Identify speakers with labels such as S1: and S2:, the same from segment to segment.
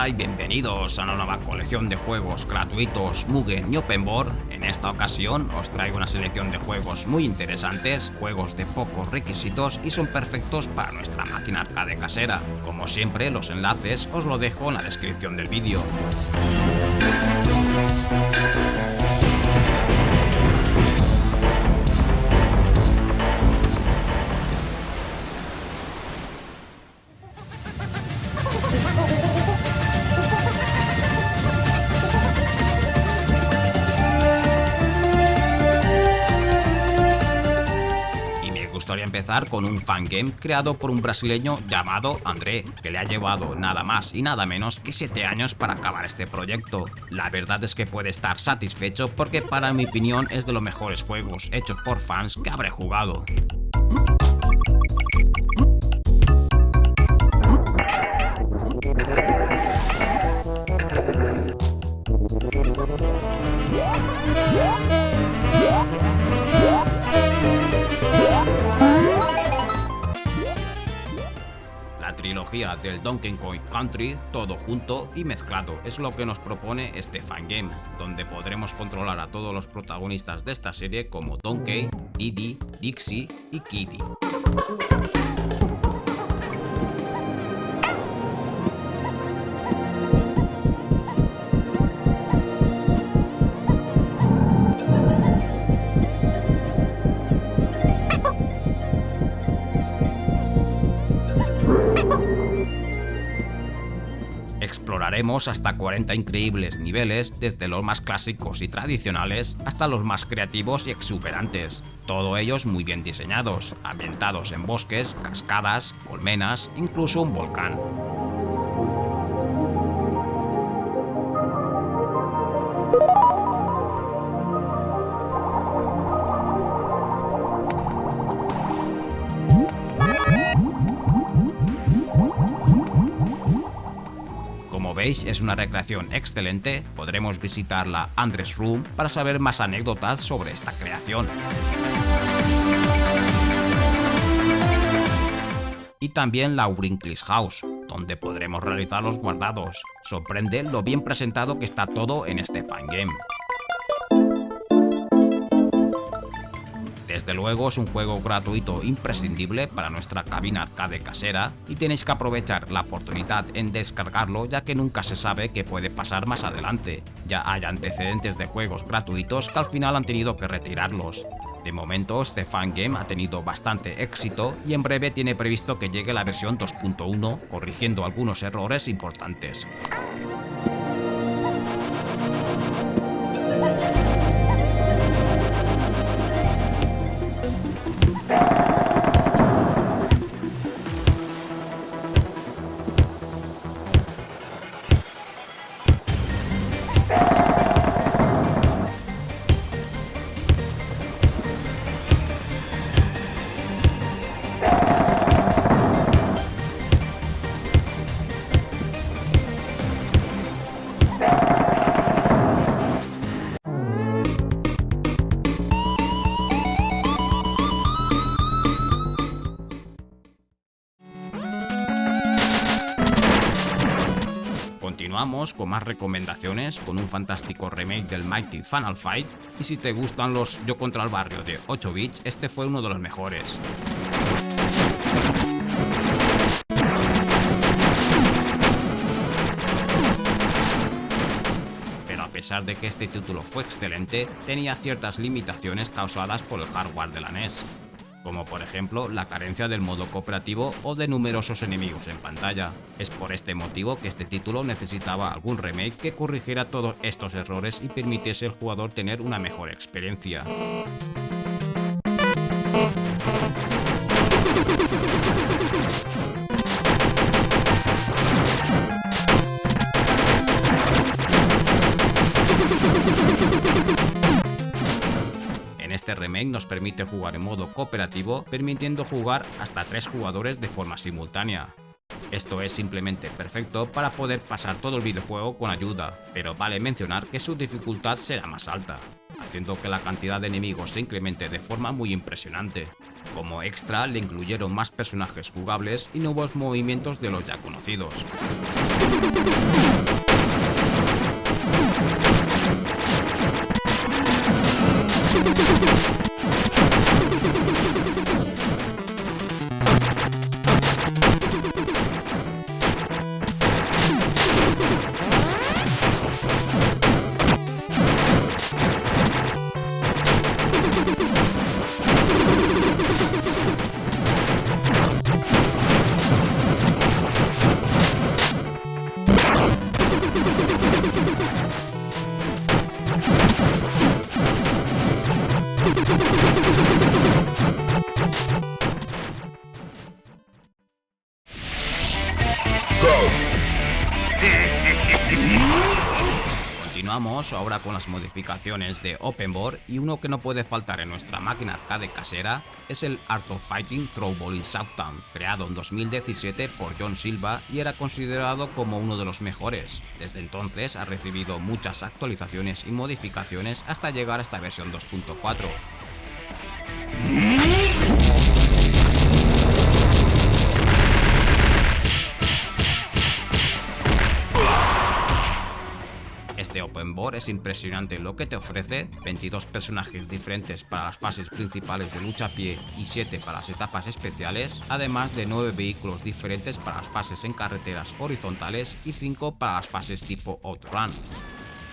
S1: Hola y bienvenidos a una nueva colección de juegos gratuitos Mugen y Open World. En esta ocasión os traigo una selección de juegos muy interesantes, juegos de pocos requisitos y son perfectos para nuestra máquina arcade casera. Como siempre, los enlaces os lo dejo en la descripción del vídeo. Me gustaría empezar con un fangame creado por un brasileño llamado André, que le ha llevado nada más y nada menos que 7 años para acabar este proyecto. La verdad es que puede estar satisfecho porque para mi opinión es de los mejores juegos hechos por fans que habré jugado. La trilogía del Donkey Kong Country, todo junto y mezclado, es lo que nos propone este fangame, donde podremos controlar a todos los protagonistas de esta serie como Donkey, Diddy, Dixie y Kiddy. Exploraremos hasta 40 increíbles niveles, desde los más clásicos y tradicionales hasta los más creativos y exuberantes. Todos ellos muy bien diseñados, ambientados en bosques, cascadas, colmenas, incluso un volcán. Como veis, es una recreación excelente. Podremos visitar la Andres Room para saber más anécdotas sobre esta creación. Y también la Wrinkly's House, donde podremos realizar los guardados. Sorprende lo bien presentado que está todo en este fangame. Desde luego es un juego gratuito imprescindible para nuestra cabina arcade casera y tenéis que aprovechar la oportunidad en descargarlo, ya que nunca se sabe qué puede pasar más adelante. Ya hay antecedentes de juegos gratuitos que al final han tenido que retirarlos. De momento este fangame ha tenido bastante éxito y en breve tiene previsto que llegue la versión 2.1 corrigiendo algunos errores importantes. Continuamos con más recomendaciones con un fantástico remake del Mighty Final Fight, y si te gustan los Yo contra el barrio de 8 bits, este fue uno de los mejores. Pero a pesar de que este título fue excelente, tenía ciertas limitaciones causadas por el hardware de la NES. Como por ejemplo la carencia del modo cooperativo o de numerosos enemigos en pantalla. Es por este motivo que este título necesitaba algún remake que corrigiera todos estos errores y permitiese al jugador tener una mejor experiencia. Este remake nos permite jugar en modo cooperativo, permitiendo jugar hasta 3 jugadores de forma simultánea. Esto es simplemente perfecto para poder pasar todo el videojuego con ayuda, pero vale mencionar que su dificultad será más alta, haciendo que la cantidad de enemigos se incremente de forma muy impresionante. Como extra le incluyeron más personajes jugables y nuevos movimientos de los ya conocidos. Continuamos ahora con las modificaciones de Open Board, y uno que no puede faltar en nuestra máquina arcade casera es el Art of Fighting Throwball in Southtown, creado en 2017 por John Silva y era considerado como uno de los mejores. Desde entonces ha recibido muchas actualizaciones y modificaciones hasta llegar a esta versión 2.4. Este Open Board es impresionante lo que te ofrece: 22 personajes diferentes para las fases principales de lucha a pie y 7 para las etapas especiales, además de 9 vehículos diferentes para las fases en carreteras horizontales y 5 para las fases tipo Outrun.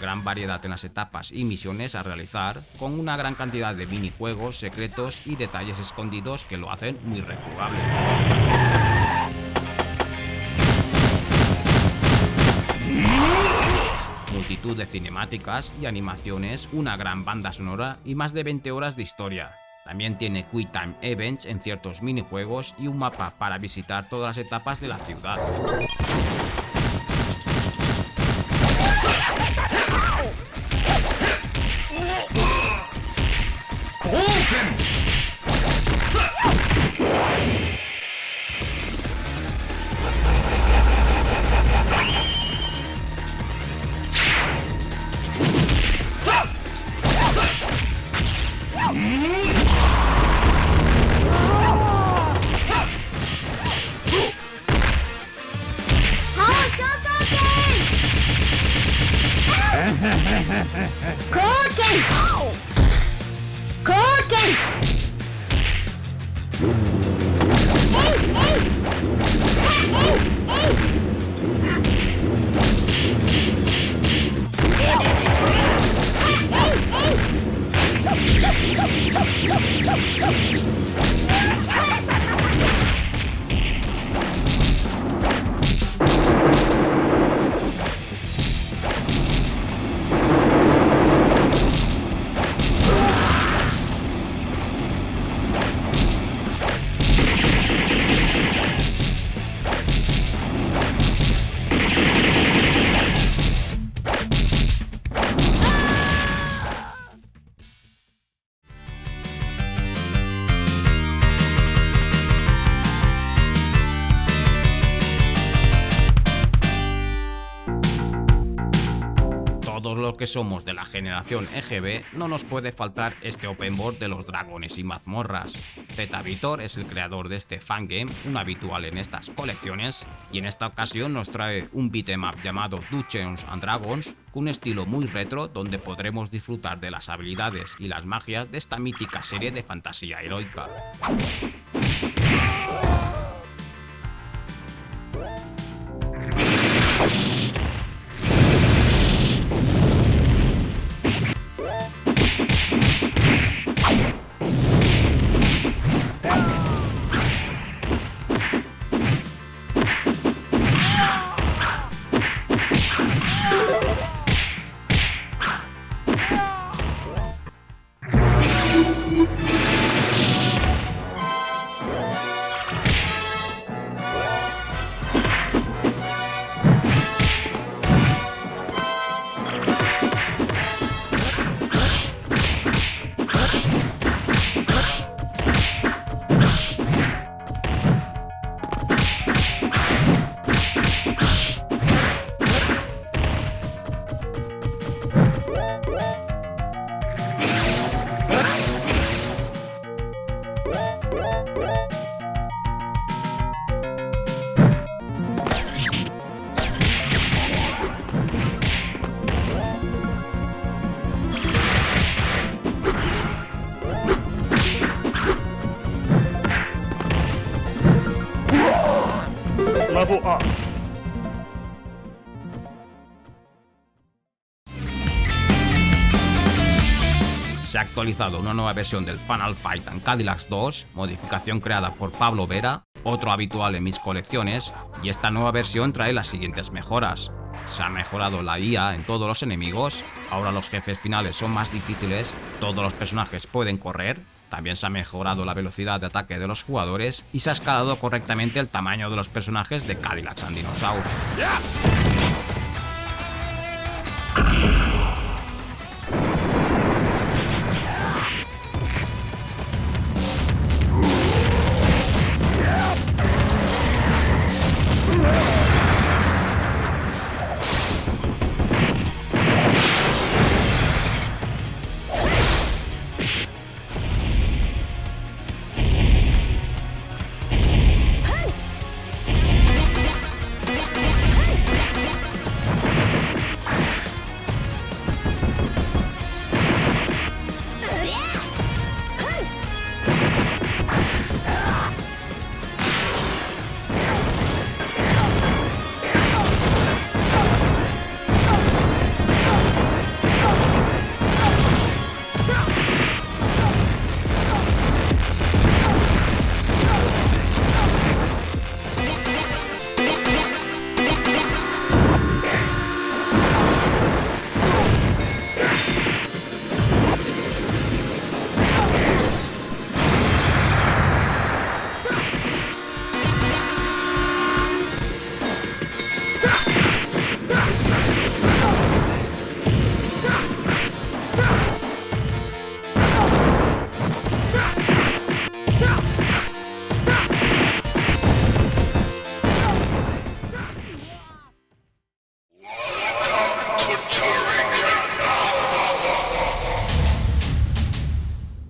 S1: Gran variedad en las etapas y misiones a realizar, con una gran cantidad de minijuegos, secretos y detalles escondidos que lo hacen muy rejugable. Multitud de cinemáticas y animaciones, una gran banda sonora y más de 20 horas de historia. También tiene Quick Time Events en ciertos minijuegos y un mapa para visitar todas las etapas de la ciudad. Todos los que somos de la generación EGB no nos puede faltar este Open Board de los dragones y mazmorras. Zeta Vitor es el creador de este fangame, un habitual en estas colecciones, y en esta ocasión nos trae un beat'em up llamado Dungeons and Dragons, con un estilo muy retro donde podremos disfrutar de las habilidades y las magias de esta mítica serie de fantasía heroica.
S2: Level up.
S1: Se ha actualizado una nueva versión del Final Fight and Cadillacs 2, modificación creada por Pablo Vera, otro habitual en mis colecciones, y esta nueva versión trae las siguientes mejoras. Se ha mejorado la IA en todos los enemigos, ahora los jefes finales son más difíciles, todos los personajes pueden correr, también se ha mejorado la velocidad de ataque de los jugadores y se ha escalado correctamente el tamaño de los personajes de Cadillacs and Dinosaur.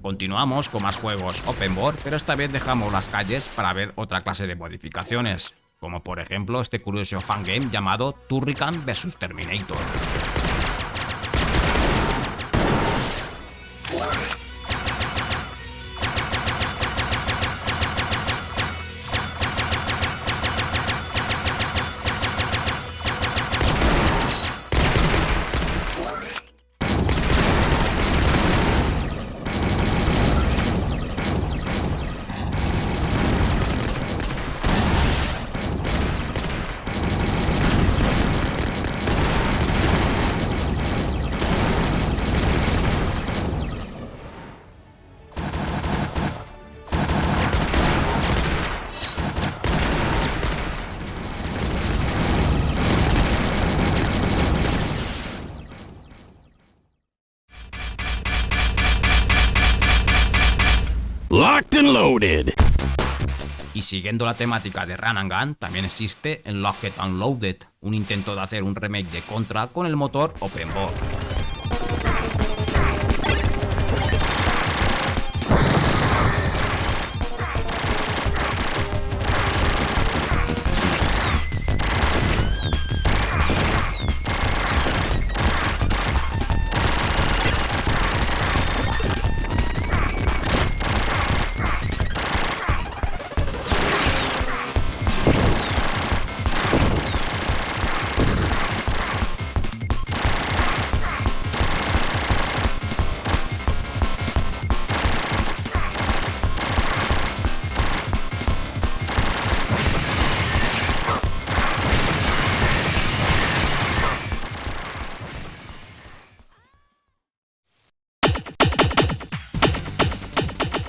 S1: Continuamos con más juegos open world, pero esta vez dejamos las calles para ver otra clase de modificaciones, como por ejemplo este curioso fangame llamado Turrican vs Terminator.
S2: Locked and loaded.
S1: Y siguiendo la temática de Run and Gun, también existe en Locked and Loaded, un intento de hacer un remake de Contra con el motor Open World.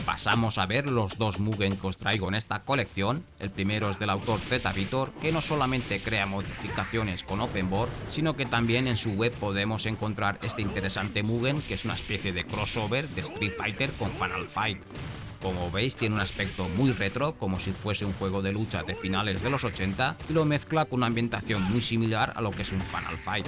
S1: Pasamos a ver los dos Mugen que os traigo en esta colección. El primero es del autor ZVitor, que no solamente crea modificaciones con Open World, sino que también en su web podemos encontrar este interesante Mugen, que es una especie de crossover de Street Fighter con Final Fight. Como veis, tiene un aspecto muy retro, como si fuese un juego de lucha de finales de los 80, y lo mezcla con una ambientación muy similar a lo que es un Final Fight.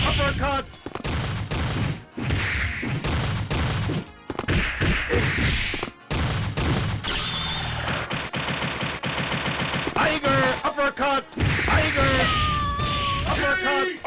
S2: Uppercut. Tiger uppercut. Tiger uppercut.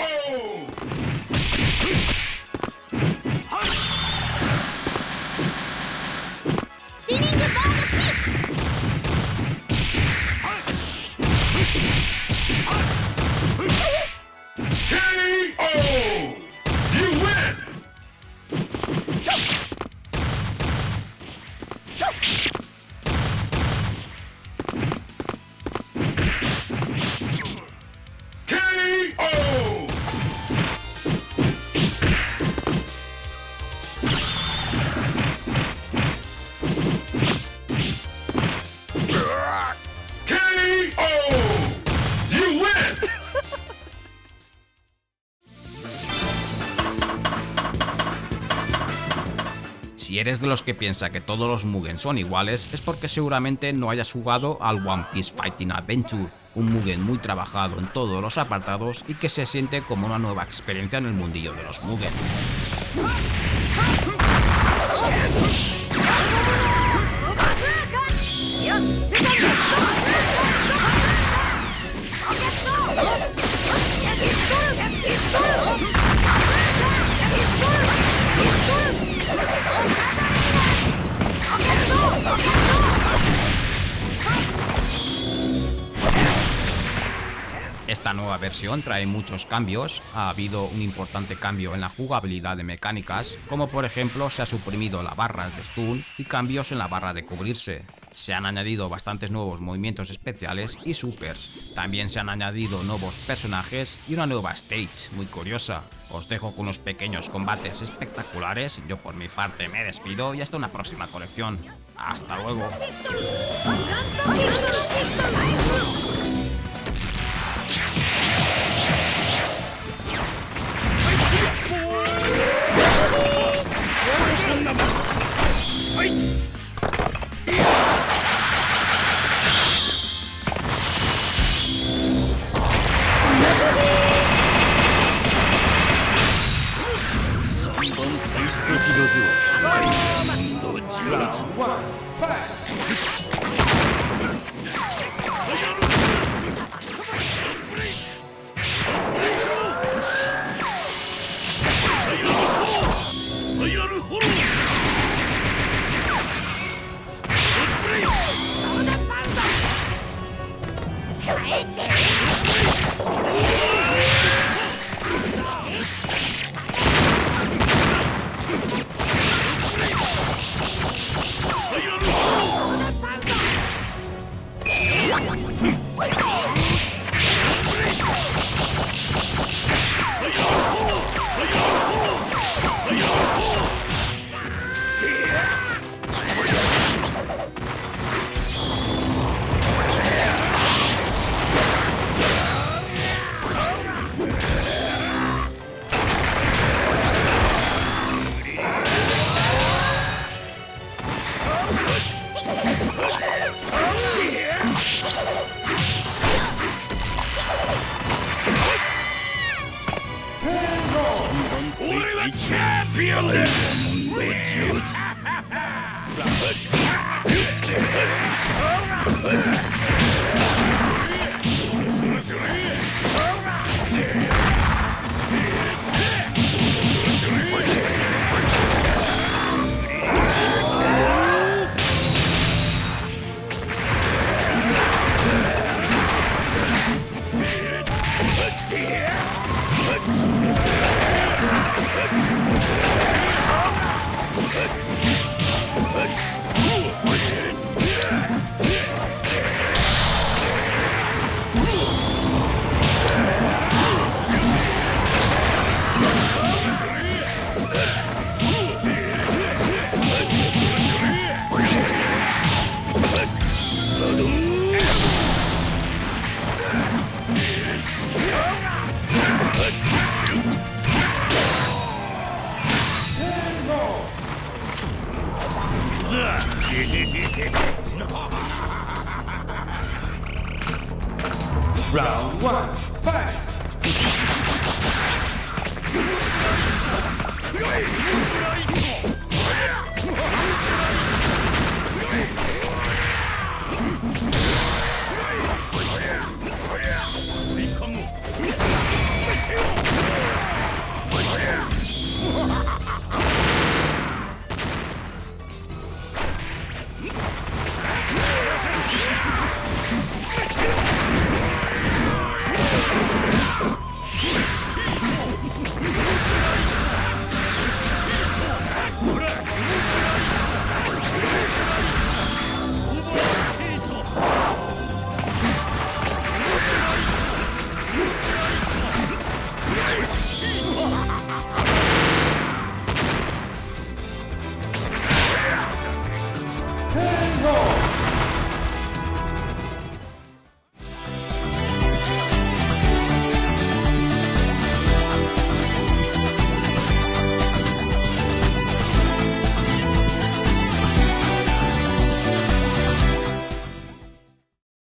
S2: You win!
S1: Si eres de los que piensa que todos los Mugen son iguales, es porque seguramente no hayas jugado al One Piece Fighting Adventure, un Mugen muy trabajado en todos los apartados y que se siente como una nueva experiencia en el mundillo de los Mugen. Esta nueva versión trae muchos cambios. Ha habido un importante cambio en la jugabilidad de mecánicas, como por ejemplo se ha suprimido la barra de stun y cambios en la barra de cubrirse. Se han añadido bastantes nuevos movimientos especiales y supers. También se han añadido nuevos personajes y una nueva stage muy curiosa. Os dejo con unos pequeños combates espectaculares. Yo por mi parte me despido y hasta una próxima colección. Hasta luego.
S2: Champion!
S3: Round 1, fight!